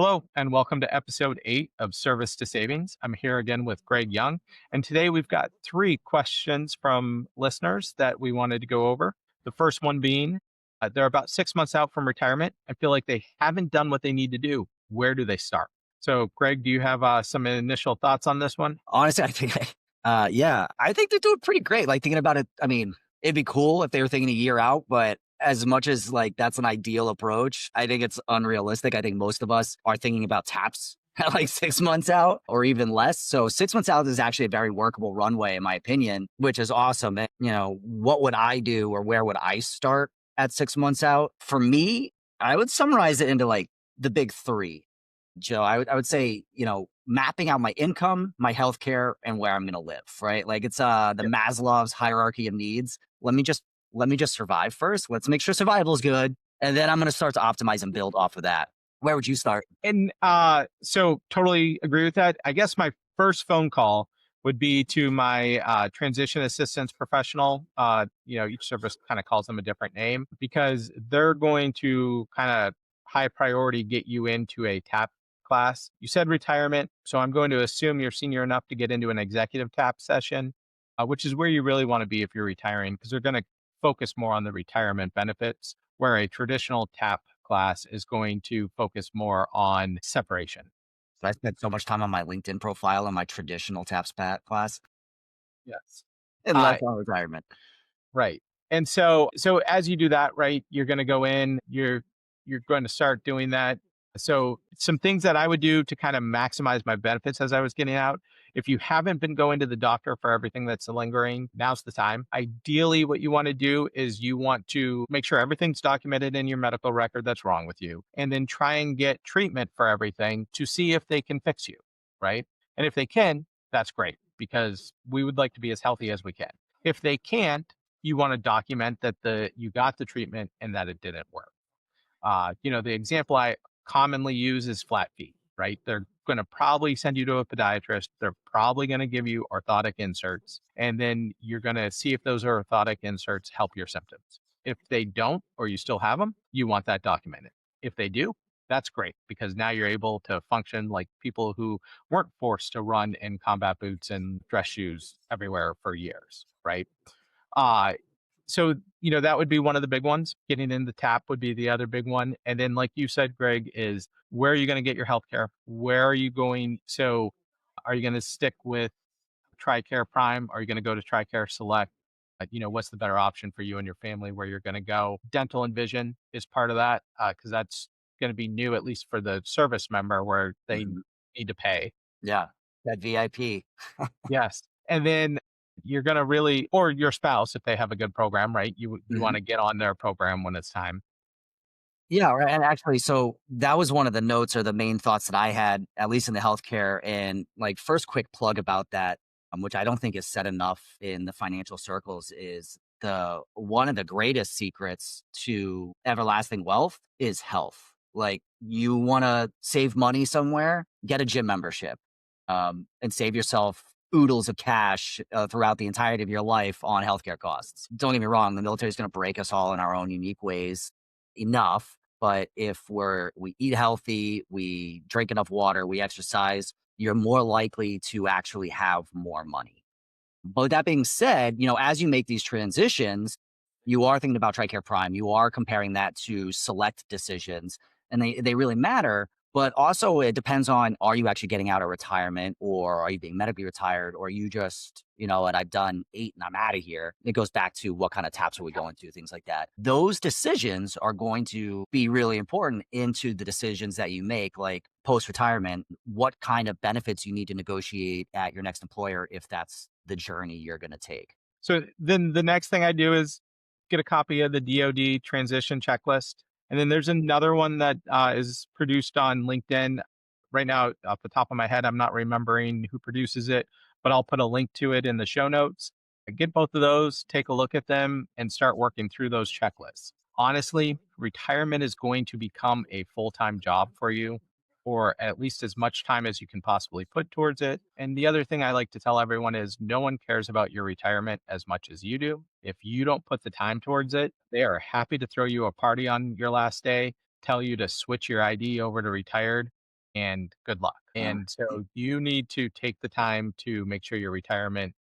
Hello, and welcome to episode 8 of Service to Savings. I'm here again with Greg Young. And today we've got three questions from listeners that we wanted to go over. The first one being they're about 6 months out from retirement and feel like they haven't done what they need to do. Where do they start? So, Greg, do you have some initial thoughts on this one? Honestly, I think they're doing pretty great. Like thinking about it, I mean, it'd be cool if they were thinking a year out, but as much as like that's an ideal approach, I think it's unrealistic. I think most of us are thinking about taps at like 6 months out or even less. So 6 months out is actually a very workable runway, in my opinion, which is awesome. And, what would I do or where would I start at 6 months out? For me, I would summarize it into like the big three. Joe, I would say, mapping out my income, my healthcare, and where I'm gonna live, right? Like it's the Yeah. Maslow's hierarchy of needs. Let me just survive first. Let's make sure survival is good. And then I'm gonna start to optimize and build off of that. Where would you start? And so totally agree with that. I guess my first phone call would be to my transition assistance professional. Each service kind of calls them a different name because they're going to kind of high priority get you into a TAP class. You said retirement, so I'm going to assume you're senior enough to get into an executive TAP session, which is where you really want to be if you're retiring because they're going to focus more on the retirement benefits, where a traditional TAP class is going to focus more on separation. I spent so much time on my LinkedIn profile on my traditional TAPSPAT class Yes. and less Uh, on retirement. right. And so as you do that, right, you're going to go in, you're going to start doing that. So some things that I would do to kind of maximize my benefits as I was getting out. If you haven't been going to the doctor for everything that's lingering, now's the time. Ideally, what you want to do is you want to make sure everything's documented in your medical record that's wrong with you, and then try and get treatment for everything to see if they can fix you, right? And if they can, that's great because we would like to be as healthy as we can. If they can't, you want to document that the you got the treatment and that it didn't work. The example I commonly use is flat feet, right? They're going to probably send you to a podiatrist. They're probably going to give you orthotic inserts, and then you're going to see if those orthotic inserts help your symptoms. If they don't, or you still have them, you want that documented. If they do, that's great because now you're able to function like people who weren't forced to run in combat boots and dress shoes everywhere for years, right? Uh, so that would be one of the big ones. Getting in the tap would be the other big one. And then, like you said, Greg, is where are you going to get your healthcare? Where are you going? So, are you going to stick with TRICARE Prime? Are you going to go to TRICARE Select? What's the better option for you and your family where you're going to go? Dental and vision is part of that because that's going to be new, at least for the service member, where they Mhm. need to pay. Yeah, that VIP. Yes. And then you're going to really, or your spouse, if they have a good program, right? You want to get on their program when it's time. Yeah, right. And actually, so that was one of the notes or the main thoughts that I had, at least in the healthcare. And like, first quick plug about that, which I don't think is said enough in the financial circles, is the one of the greatest secrets to everlasting wealth is health. Like, you want to save money somewhere, get a gym membership, and save yourself oodles of cash throughout the entirety of your life on healthcare costs. Don't get me wrong, the military is going to break us all in our own unique ways enough. But if we eat healthy, we drink enough water, we exercise, you're more likely to actually have more money. But with that being said, as you make these transitions, you are thinking about TRICARE Prime. You are comparing that to select decisions, and they really matter. But also, it depends on, are you actually getting out of retirement, or are you being medically retired, or are you just, and I've done 8 and I'm out of here. It goes back to what kind of taps are we going to, things like that. Those decisions are going to be really important into the decisions that you make, like post retirement, what kind of benefits you need to negotiate at your next employer if that's the journey you're going to take. So then the next thing I do is get a copy of the DoD transition checklist. And then there's another one that is produced on LinkedIn. Right now, off the top of my head, I'm not remembering who produces it, but I'll put a link to it in the show notes. Get both of those, take a look at them, and start working through those checklists. Honestly, retirement is going to become a full time job for you, or at least as much time as you can possibly put towards it. And the other thing I like to tell everyone is no one cares about your retirement as much as you do. If you don't put the time towards it, they are happy to throw you a party on your last day, tell you to switch your ID over to retired. and good luck. And so you need to take the time to make sure your retirement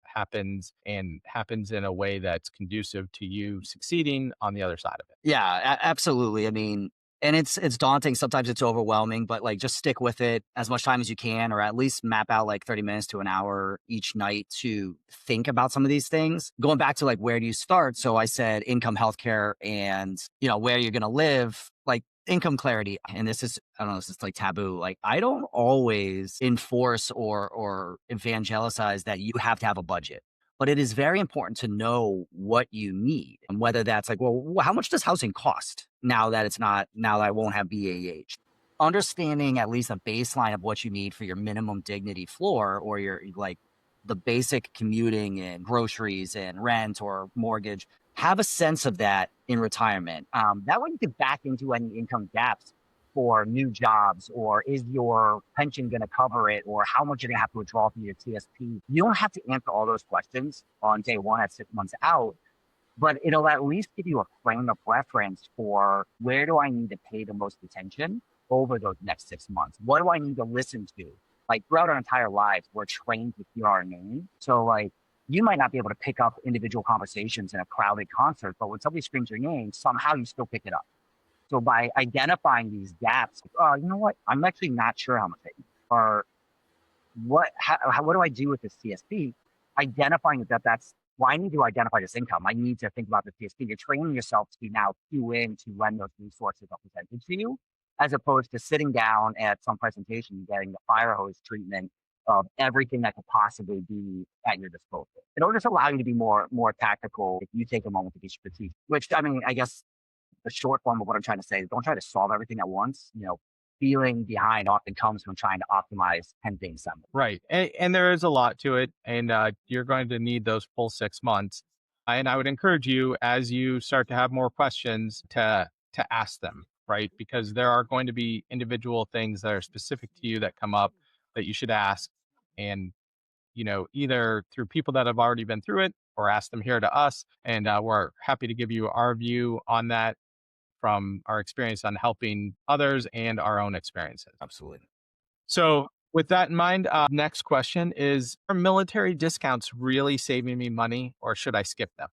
happens and happens in a way that's conducive to you succeeding on the other side of it. Yeah, absolutely. I mean, and it's daunting. Sometimes it's overwhelming, but like just stick with it as much time as you can, or at least map out like 30 minutes to an hour each night to think about some of these things. Going back to like where do you start? So I said income, healthcare, and where you're gonna live. Like income clarity, and this is I don't know, this is like taboo. Like I don't always enforce or evangelize that you have to have a budget. But it is very important to know what you need and whether that's like, well, how much does housing cost now that it's not, now that I won't have BAH? Understanding at least a baseline of what you need for your minimum dignity floor or your like the basic commuting and groceries and rent or mortgage. Have a sense of that in retirement. That way you can back into any income gaps for new jobs, or is your pension going to cover it, or how much you're going to have to withdraw from your TSP. You don't have to answer all those questions on day one at 6 months out, but it'll at least give you a frame of reference for where do I need to pay the most attention over those next 6 months? What do I need to listen to? Like throughout our entire lives, we're trained to hear our name. So like you might not be able to pick up individual conversations in a crowded concert, but when somebody screams your name, somehow you still pick it up. So by identifying these gaps, you know what? I'm actually not sure how much I eat, or what do I do with this TSP? Identifying that's well, I need to identify this income. I need to think about the TSP. You're training yourself to now cue in to when those resources are presented to you, as opposed to sitting down at some presentation and getting the fire hose treatment of everything that could possibly be at your disposal. It'll just allow you to be more tactical if you take a moment to be strategic. Which I mean, I guess the short form of what I'm trying to say is don't try to solve everything at once. Feeling behind often comes from trying to optimize 10 things simultaneously. Right. And there is a lot to it. And you're going to need those full 6 months. And I would encourage you as you start to have more questions to ask them, right? Because there are going to be individual things that are specific to you that come up that you should ask. And, either through people that have already been through it or ask them here to us. And we're happy to give you our view on that from our experience on helping others and our own experiences. Absolutely. So, with that in mind, next question is: are military discounts really saving me money, or should I skip them?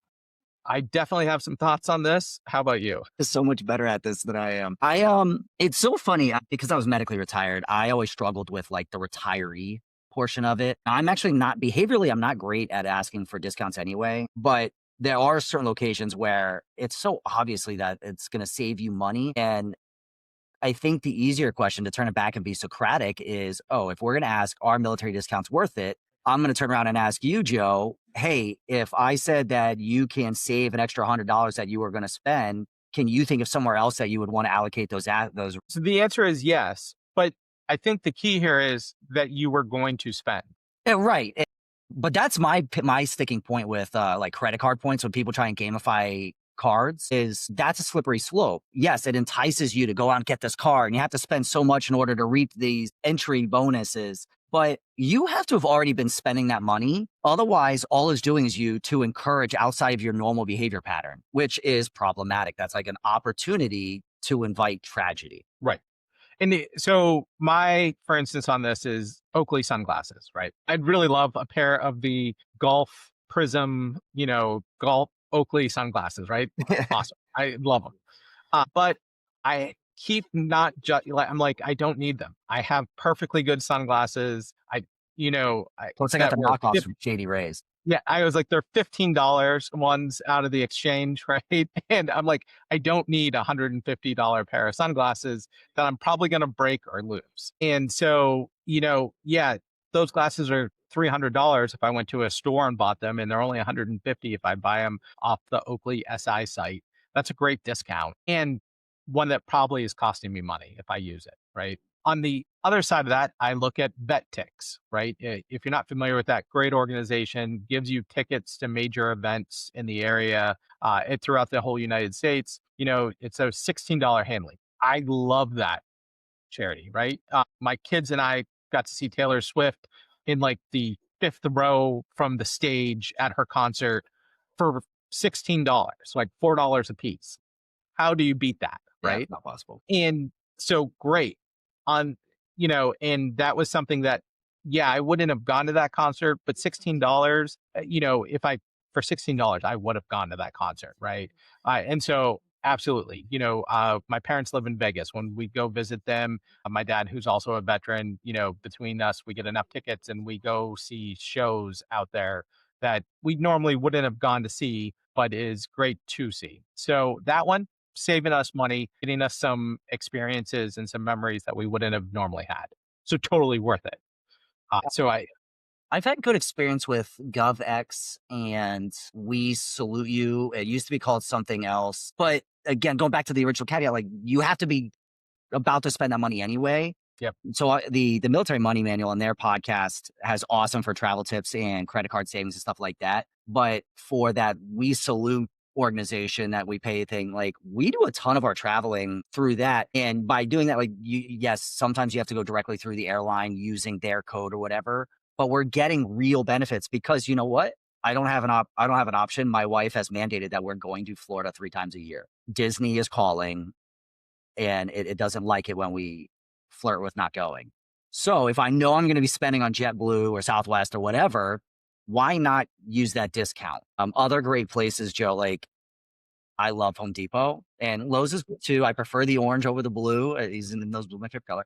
I definitely have some thoughts on this. How about you? Is so much better at this than I am. It's so funny because I was medically retired. I always struggled with like the retiree portion of it. I'm actually not behaviorally, I'm not great at asking for discounts anyway, but there are certain locations where it's so obviously that it's going to save you money. And I think the easier question to turn it back and be Socratic is, oh, if we're going to ask, are military discounts worth it? I'm going to turn around and ask you, Joe, hey, if I said that you can save an extra $100 that you were going to spend, can you think of somewhere else that you would want to allocate those? So, the answer is yes. But I think the key here is that you were going to spend. Yeah, right. But that's my sticking point with like credit card points when people try and gamify cards is that's a slippery slope. Yes, it entices you to go out and get this card and you have to spend so much in order to reap these entry bonuses. But you have to have already been spending that money. Otherwise, all it's doing is you to encourage outside of your normal behavior pattern, which is problematic. That's like an opportunity to invite tragedy. Right. So for instance, on this is Oakley sunglasses, right? I'd really love a pair of the Golf Prism, Golf Oakley sunglasses, right? Awesome. I love them. But I keep not just like I'm like I don't need them. I have perfectly good sunglasses. Plus, I got That the were knockoffs from Shady Rays. yeah, I was like, they're $15 ones out of the exchange, right? And I'm like, I don't need $150 pair of sunglasses that I'm probably going to break or lose. And so, yeah, those glasses are $300 if I went to a store and bought them, and they're only 150 if I buy them off the Oakley SI site. That's a great discount and one that probably is costing me money if I use it, right? On the other side of that, I look at VetTix, right? If you're not familiar with that, great organization gives you tickets to major events in the area, throughout the whole United States. It's a $16 handling. I love that charity, right? My kids and I got to see Taylor Swift in like the fifth row from the stage at her concert for $16, like $4 a piece. How do you beat that, Yeah, right? not possible. And so great. On and that was something that, yeah, I wouldn't have gone to that concert, but $16, if I for $16, I would have gone to that concert, right? And so absolutely, my parents live in Vegas. When we go visit them, my dad, who's also a veteran, between us, we get enough tickets and we go see shows out there that we normally wouldn't have gone to see, but is great to see. So that one, saving us money, getting us some experiences and some memories that we wouldn't have normally had. So totally worth it. So I I've had good experience with GovX and We Salute You. It used to be called something else. But again, going back to the original caveat, like you have to be about to spend that money anyway. Yep. So the military money manual on their podcast has awesome for travel tips and credit card savings and stuff like that. But for that We Salute organization that we pay thing, like we do a ton of our traveling through that. And by doing that, like yes, sometimes you have to go directly through the airline using their code or whatever, but we're getting real benefits because you know what? I don't have an option. My wife has mandated that we're going to Florida 3 times a year. Disney is calling and it doesn't like it when we flirt with not going. So if I know I'm going to be spending on JetBlue or Southwest or whatever, why not use that discount? Other great places, Joe, like I love Home Depot and Lowe's is good too. I prefer the orange over the blue. He's in those blue, my favorite color.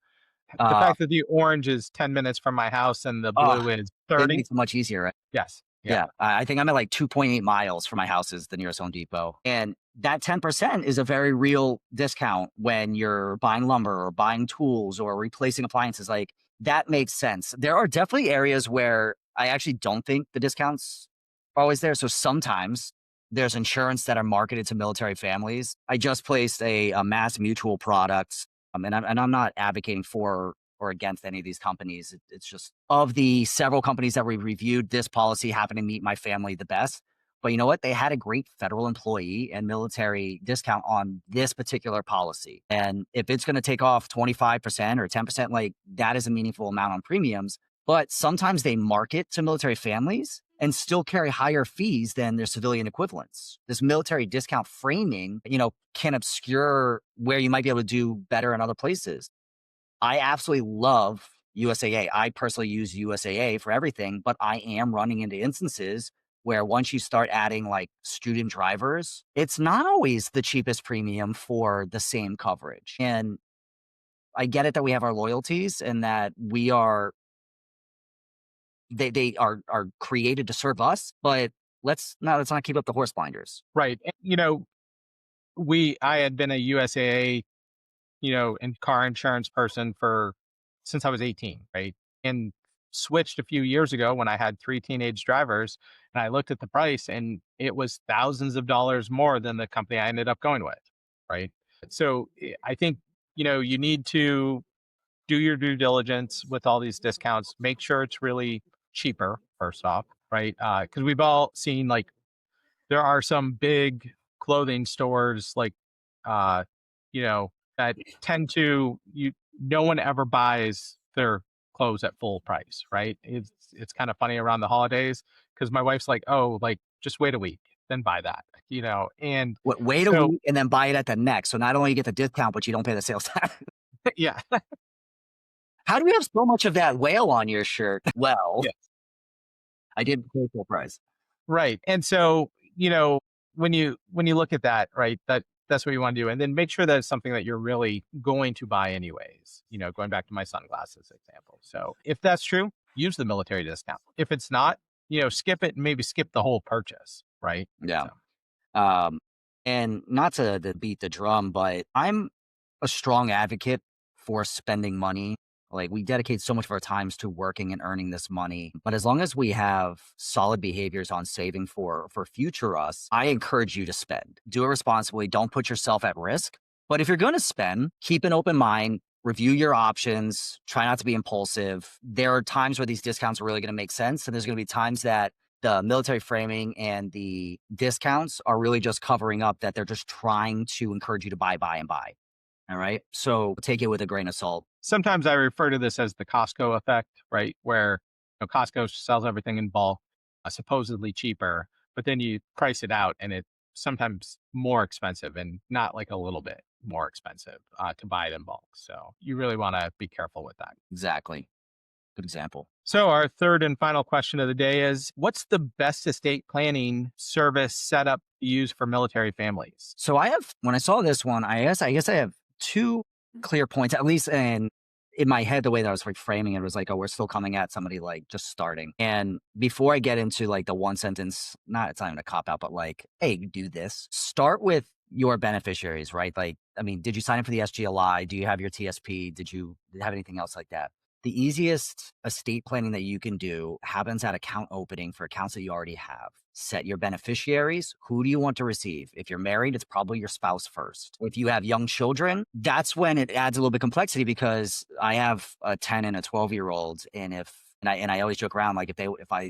The Uh, fact that the orange is 10 minutes from my house and the oh, blue is it 30. makes it much easier, right? Yes. Yeah. Yeah, I think I'm at like 2.8 miles from my house is the nearest Home Depot. And that 10% is a very real discount when you're buying lumber or buying tools or replacing appliances. Like that makes sense. There are definitely areas where I actually don't think the discounts are always there. So sometimes there's insurance that are marketed to military families. I just placed a Mass Mutual product, and I'm not advocating for or against any of these companies. It's just of the several companies that we reviewed, this policy happened to meet my family the best. But you know what? They had a great federal employee and military discount on this particular policy. And if it's going to take off 25% or 10%, like that is a meaningful amount on premiums. But sometimes they market to military families and still carry higher fees than their civilian equivalents. This military discount framing, can obscure where you might be able to do better in other places. I absolutely love USAA. I personally use USAA for everything, but I am running into instances where once you start adding like student drivers, it's not always the cheapest premium for the same coverage. And I get it that we have our loyalties and that they are created to serve us, but let's not keep up the horse blinders. Right. And, I had been a USAA, and car insurance person for since I was 18, right? And switched a few years ago when I had three teenage drivers and I looked at the price and it was thousands of dollars more than the company I ended up going with, right? So I think, you need to do your due diligence with all these discounts, make sure it's really cheaper first off, right? Because we've all seen like there are some big clothing stores like uh that tend to you no one ever buys their clothes at full price, right? It's kind of funny around the holidays because my wife's like, oh, like just wait a week then buy that, and Wait a so week and then buy it at the next. So not only you get the discount, but you don't pay the sales tax. yeah. How do you have so much of that whale on your shirt? Well, Yeah. I did pay full price. Right. And so, when you look at that, right, that's what you want to do. And then make sure that it's something that you're really going to buy anyways, going back to my sunglasses example. So if that's true, use the military discount. If it's not, skip it and maybe skip the whole purchase. Right. Yeah. So Um, and not to beat the drum, but I'm a strong advocate for spending money. Like we dedicate so much of our times to working and earning this money. But as long as we have solid behaviors on saving for future us, I encourage you to spend. Do it responsibly. Don't put yourself at risk. But if you're going to spend, keep an open mind, review your options, try not to be impulsive. There are times where these discounts are really going to make sense. And there's going to be times that the military framing and the discounts are really just covering up that they're just trying to encourage you to buy, buy, and buy. All right. So take it with a grain of salt. sometimes I refer to this as the Costco effect, right? Where Costco sells everything in bulk, supposedly cheaper, but then you price it out and it's sometimes more expensive and not like a little bit more expensive to buy it in bulk. So you really want to be careful with that. Exactly. Good example. So, our third and final question of the day is, what's the best estate planning service setup to use for military families? So I have when I saw this one, I guess I have two clear points, at least in my head, the way that I was like framing it was like, oh, we're still coming at somebody like just starting. And before I get into like the one sentence, not it's not even a cop out, but like, hey, do this. Start with your beneficiaries, right? Like, I mean, did you sign up for the SGLI? Do you have your TSP? Did you have anything else like that? The easiest estate planning that you can do happens at account opening for accounts that you already have. Set your beneficiaries. Who do you want to receive? If you're married, it's probably your spouse first. If you have young children, that's when it adds a little bit of complexity because I have a 10 and a 12-year-old. And I always joke around like if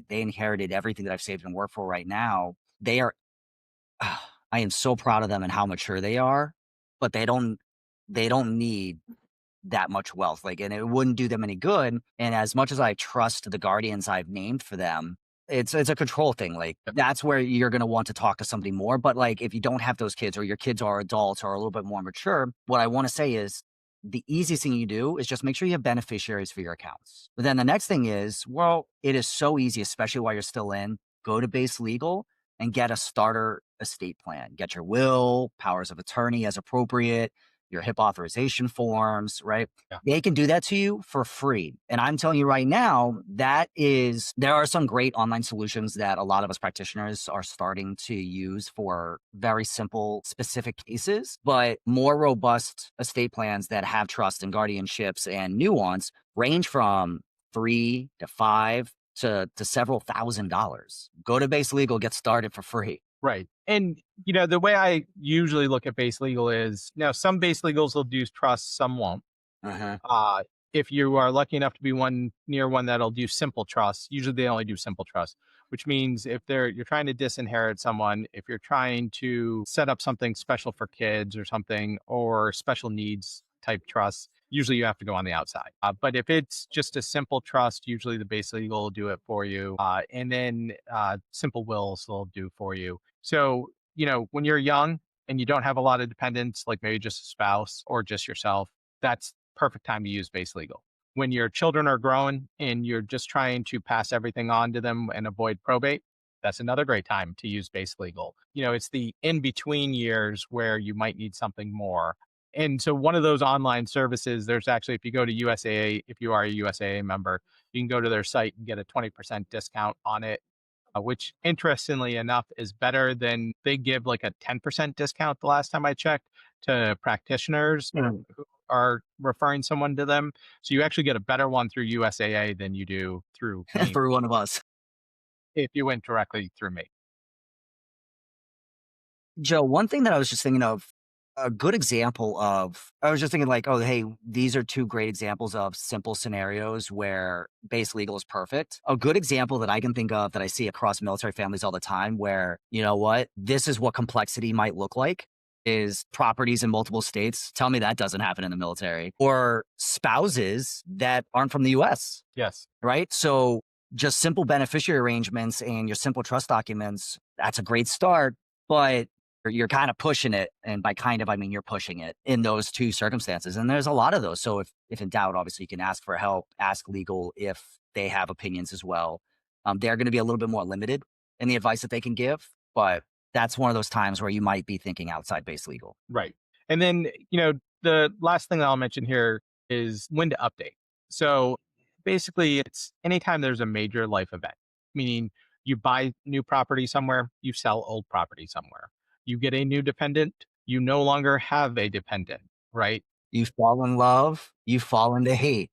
they inherited everything that I've saved and worked for right now, they are I am so proud of them and how mature they are, but they don't need that much wealth. Like, and it wouldn't do them any good. And as much as I trust the guardians I've named for them, it's a control thing. Like Yep. that's where you're gonna want to talk to somebody more. But like if you don't have those kids or your kids are adults or a little bit more mature, what I want to say is the easiest thing you do is just make sure you have beneficiaries for your accounts. But then the next thing is, well, it is so easy, especially while you're still in, go to base legal and get a starter estate plan. Get your will, powers of attorney as appropriate, your HIP authorization forms, right? Yeah. They can do that to you for free. And I'm telling you right now, there are some great online solutions that a lot of us practitioners are starting to use for very simple, specific cases, but more robust estate plans that have trust and guardianships and nuance range from 3 to 5 to several $1,000s. Go to Base Legal, get started for free. Right. And, the way I usually look at base legal is now some base legals will do trust, some won't. Uh-huh. Uh, if you are lucky enough to be near one that'll do simple trust, usually they only do simple trust, which means if you're trying to disinherit someone, if you're trying to set up something special for kids or something, or special needs type trust, usually you have to go on the outside. But if it's just a simple trust, usually the base legal will do it for you. And then simple wills will do for you. So, when you're young and you don't have a lot of dependents, like maybe just a spouse or just yourself, that's perfect time to use base legal. When your children are growing and you're just trying to pass everything on to them and avoid probate, that's another great time to use base legal. It's the in between years where you might need something more. And so one of those online services, there's actually, if you go to USAA, if you are a USAA member, you can go to their site and get a 20% discount on it, which interestingly enough is better than they give like a 10% discount the last time I checked to practitioners Mm. who are referring someone to them. So you actually get a better one through USAA than you do through me For one of us. if you went directly through me. Joe, one thing that I was just thinking of, I was just thinking like, oh, hey, these are two great examples of simple scenarios where base legal is perfect. A good example that I can think of that I see across military families all the time where, you know what, this is what complexity might look like is properties in multiple states. Tell me that doesn't happen in the military or spouses that aren't from the US, Yes. right? So just simple beneficiary arrangements and your simple trust documents, that's a great start, but you're kind of pushing it. And by kind of, I mean, you're pushing it in those two circumstances. And there's a lot of those. So if in doubt, obviously you can ask for help, ask legal if they have opinions as well. They're going to be a little bit more limited in the advice that they can give, but that's one of those times where you might be thinking outside base legal. Right. And then, the last thing that I'll mention here is when to update. So basically, it's anytime there's a major life event, meaning you buy new property somewhere, you sell old property somewhere. You get a new dependent, you no longer have a dependent, right? You fall in love, you fall into hate.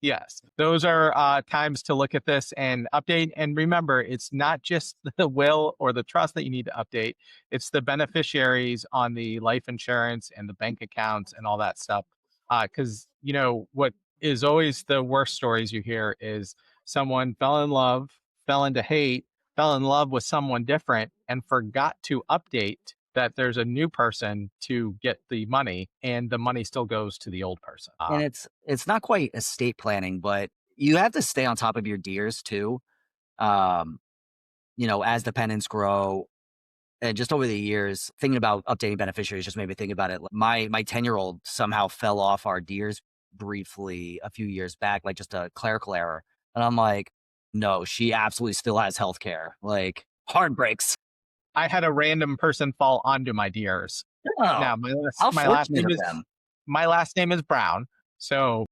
Yes, those are times to look at this and update. And remember, it's not just the will or the trust that you need to update, it's the beneficiaries on the life insurance and the bank accounts and all that stuff. Because, what is always the worst stories you hear is someone fell in love, fell into hate, fell in love with someone different, and forgot to update that there's a new person to get the money, and the money still goes to the old person. And it's not quite estate planning, but you have to stay on top of your deers too. Um, as dependents grow. And just over the years, thinking about updating beneficiaries just made me think about it. Like, my 10-year-old somehow fell off our deers briefly a few years back, like just a clerical error. And I'm like, no, she absolutely still has health care. Like, heartbreaks. I had a random person fall onto my deers. Oh, Now how my last fortunate name of is them. Brown. So,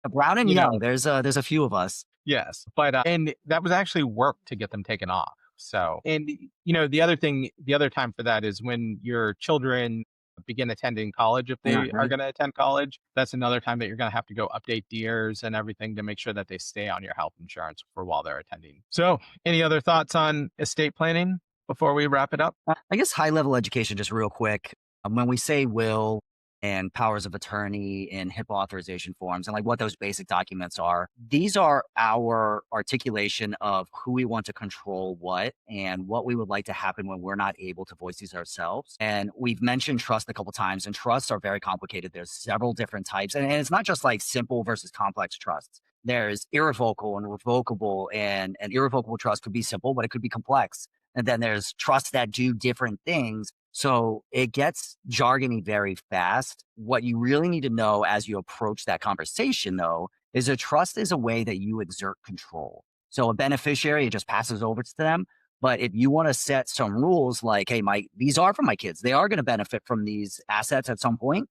Brown and you young, know, there's a few of us. yes, but and that was actually work to get them taken off. So, and the other time for that is when your children begin attending college, if they are Mhm. going to attend college, that's another time that you're going to have to go update deers and everything to make sure that they stay on your health insurance for while they're attending. So, any other thoughts on estate planning before we wrap it up? I guess high level education, just real quick. When we say will and powers of attorney and HIPAA authorization forms and like what those basic documents are, these are our articulation of who we want to control what and what we would like to happen when we're not able to voice these ourselves. And we've mentioned trust a couple times, and trusts are very complicated. There's several different types, and it's not just like simple versus complex trusts. There's irrevocable and revocable, and an irrevocable trust could be simple, but it could be complex. And then there's trusts that do different things. So it gets jargony very fast. What you really need to know as you approach that conversation, though, is a trust is a way that you exert control. So a beneficiary, it just passes over to them. But if you want to set some rules like, hey, these are for my kids, they are going to benefit from these assets at some point.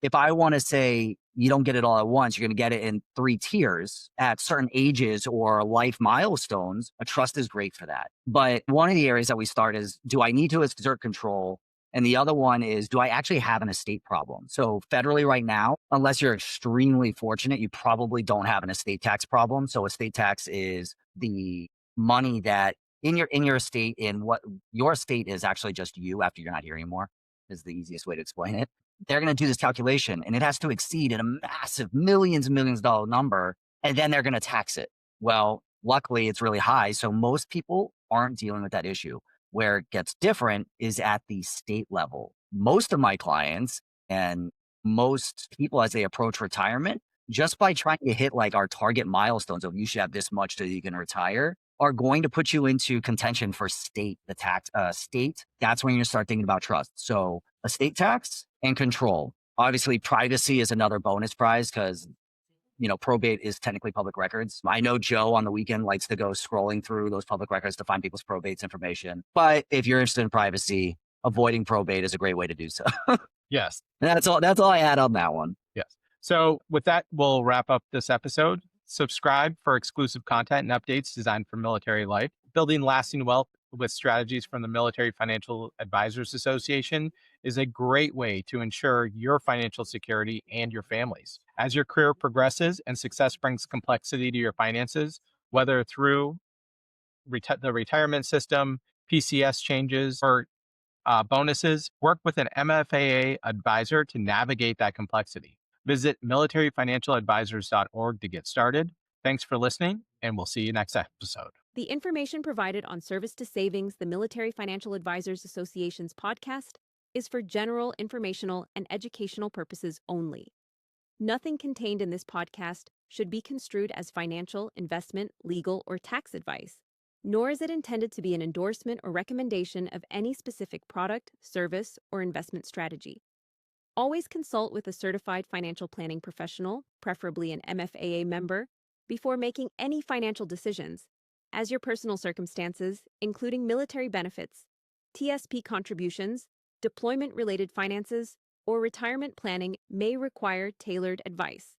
If I want to say you don't get it all at once, you're going to get it in 3 tiers at certain ages or life milestones, a trust is great for that. But one of the areas that we start is, do I need to exert control? And the other one is, do I actually have an estate problem? So federally right now, unless you're extremely fortunate, you probably don't have an estate tax problem. So estate tax is the money that in your estate, in what your estate is actually just you after you're not here anymore, is the easiest way to explain it. They're going to do this calculation and it has to exceed a massive millions and millions of dollar number. And then they're going to tax it. Well, luckily it's really high. So most people aren't dealing with that issue. Where it gets different is at the state level. Most of my clients and most people, as they approach retirement, just by trying to hit like our target milestones of you should have this much so you can retire, are going to put you into contention for the tax state. That's when you start thinking about trust. So estate tax and control. Obviously, privacy is another bonus prize because probate is technically public records. I know Joe on the weekend likes to go scrolling through those public records to find people's probates information. But if you're interested in privacy, avoiding probate is a great way to do so. Yes. That's all I had on that one. Yes. So with that, we'll wrap up this episode. Subscribe for exclusive content and updates designed for military life. Building lasting wealth with strategies from the Military Financial Advisors Association is a great way to ensure your financial security and your families. As your career progresses and success brings complexity to your finances, whether through the retirement system, PCS changes, or bonuses, work with an MFAA advisor to navigate that complexity. Visit militaryfinancialadvisors.org to get started. Thanks for listening, and we'll see you next episode. The information provided on Service to Savings, the Military Financial Advisors Association's podcast, is for general, informational, and educational purposes only. Nothing contained in this podcast should be construed as financial, investment, legal, or tax advice, nor is it intended to be an endorsement or recommendation of any specific product, service, or investment strategy. Always consult with a certified financial planning professional, preferably an MFAA member, before making any financial decisions, as your personal circumstances, including military benefits, TSP contributions, deployment-related finances, or retirement planning may require tailored advice.